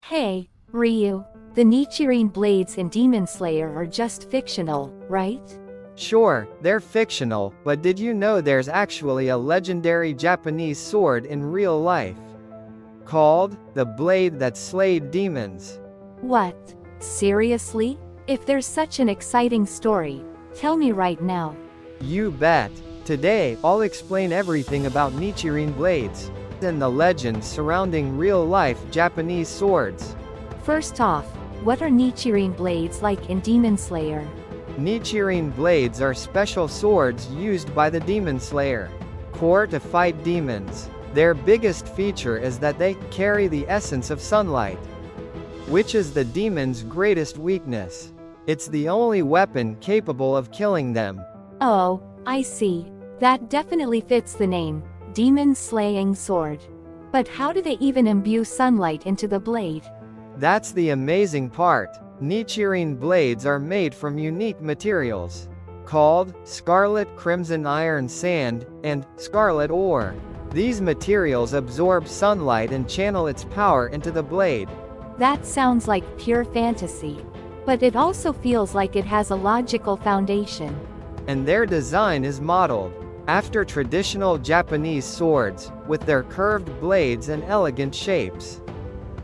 Hey, Ryu, the Nichirin Blades in Demon Slayer are just fictional, right? Sure, they're fictional, but did you know there's actually a legendary Japanese sword in real life? Called, the blade that slayed demons. What? Seriously? If there's such an exciting story, tell me right now. You bet. Today, I'll explain everything about Nichirin Blades, and the legends surrounding real-life Japanese swords. First off, what are Nichirin Blades like in Demon Slayer? Nichirin Blades are special swords used by the Demon Slayer Corps to fight demons. Their biggest feature is that they carry the essence of sunlight, which is the demon's greatest weakness. It's the only weapon capable of killing them. Oh, I see. That definitely fits the name, Demon Slaying Sword. But how do they even imbue sunlight into the blade? That's the amazing part. Nichirin blades are made from unique materials, called scarlet crimson iron sand, and scarlet ore. These materials absorb sunlight and channel its power into the blade. That sounds like pure fantasy. But it also feels like it has a logical foundation. And their design is modeled after traditional Japanese swords, with their curved blades and elegant shapes.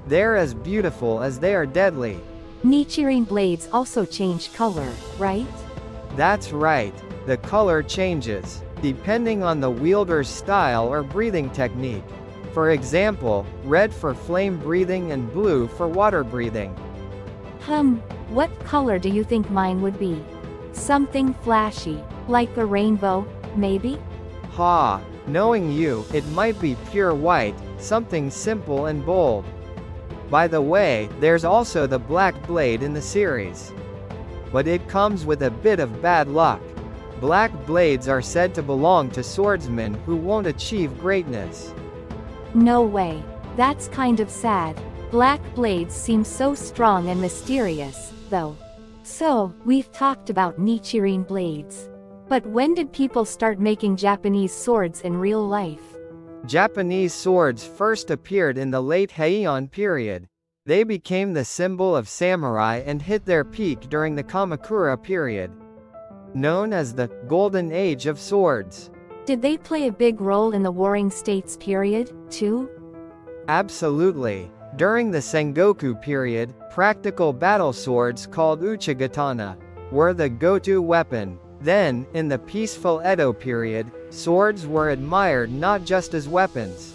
They're as beautiful as they are deadly. Nichirin blades also change color, right? That's right. The color changes, depending on the wielder's style or breathing technique. For example, red for flame breathing and blue for water breathing. What color do you think mine would be? Something flashy, like a rainbow, maybe? Ha! Knowing you, it might be pure white, something simple and bold. By the way, there's also the black blade in the series. But it comes with a bit of bad luck. Black blades are said to belong to swordsmen who won't achieve greatness. No way. That's kind of sad. Black blades seem so strong and mysterious, though. So, we've talked about Nichirin blades. But when did people start making Japanese swords in real life? Japanese swords first appeared in the late Heian period. They became the symbol of samurai and hit their peak during the Kamakura period, known as the Golden Age of Swords. Did they play a big role in the Warring States period, too? Absolutely. During the Sengoku period, practical battle swords called uchigatana were the go-to weapon. Then, in the peaceful Edo period, swords were admired not just as weapons,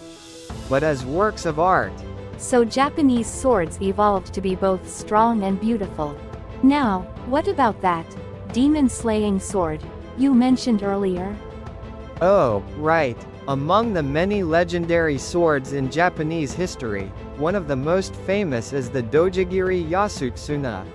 but as works of art. So Japanese swords evolved to be both strong and beautiful. Now, what about that demon slaying sword you mentioned earlier? Oh, right. Among the many legendary swords in Japanese history, one of the most famous is the Dojigiri Yasutsuna,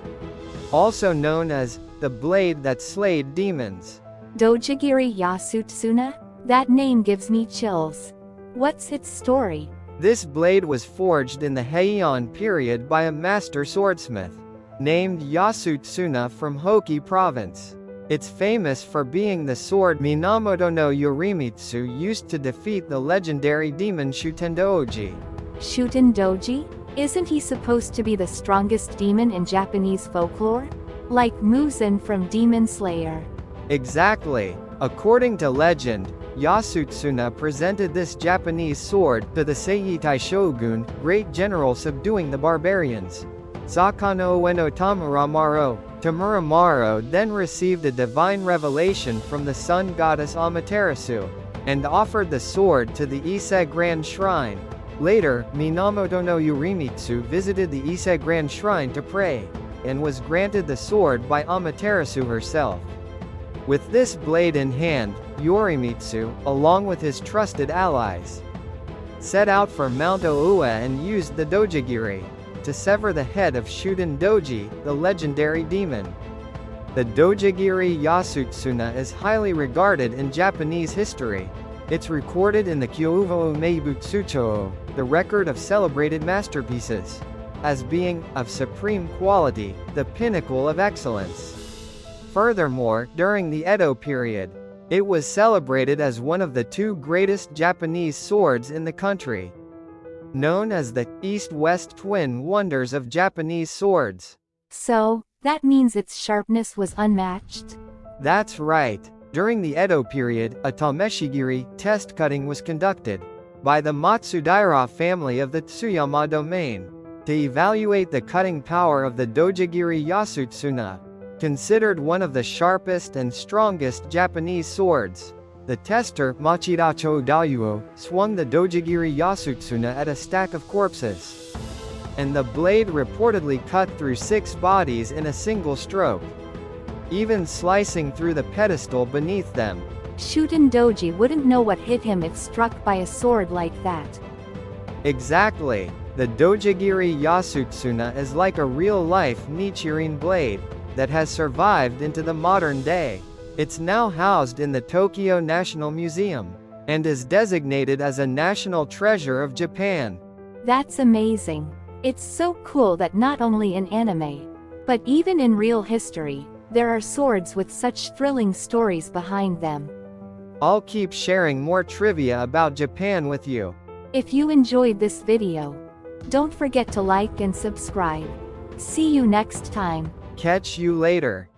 also known as the blade that slayed demons. Dojigiri Yasutsuna? That name gives me chills. What's its story? This blade was forged in the Heian period by a master swordsmith named Yasutsuna from Hoki province. It's famous for being the sword Minamoto no Yorimitsu used to defeat the legendary demon Shutendoji. Shutendoji? Isn't he supposed to be the strongest demon in Japanese folklore? Like Muzan from Demon Slayer. Exactly. According to legend, Yasutsuna presented this Japanese sword to the Seiitai shogun, great general subduing the barbarians. Sakano Ueno Tamuramaro. Tamuramaro then received a divine revelation from the sun goddess Amaterasu, and offered the sword to the Ise Grand Shrine. Later, Minamoto no Yorimitsu visited the Ise Grand Shrine to pray, and was granted the sword by Amaterasu herself. With this blade in hand, Yorimitsu, along with his trusted allies, set out for Mount Oua and used the Dojigiri to sever the head of Shutendoji, the legendary demon. The Dojigiri Yasutsuna is highly regarded in Japanese history. It's recorded in the Kyouvou Meibutsucho, the record of celebrated masterpieces, as being of supreme quality, the pinnacle of excellence. Furthermore, during the Edo period, it was celebrated as one of the two greatest Japanese swords in the country. known as the East-West twin wonders of Japanese swords. So, that means its sharpness was unmatched? That's right. During the Edo period, a Tameshigiri test cutting was conducted by the Matsudaira family of the Tsuyama domain to evaluate the cutting power of the Dojigiri Yasutsuna, considered one of the sharpest and strongest Japanese swords. The tester, Machiracho Dayuo, swung the Dojigiri Yasutsuna at a stack of corpses, and the blade reportedly cut through 6 bodies in a single stroke, even slicing through the pedestal beneath them. Shuten Doji wouldn't know what hit him if struck by a sword like that. Exactly. The Dojigiri Yasutsuna is like a real-life Nichirin blade that has survived into the modern day. It's now housed in the Tokyo National Museum, and is designated as a national treasure of Japan. That's amazing. It's so cool that not only in anime, but even in real history, there are swords with such thrilling stories behind them. I'll keep sharing more trivia about Japan with you. If you enjoyed this video, don't forget to like and subscribe. See you next time. Catch you later.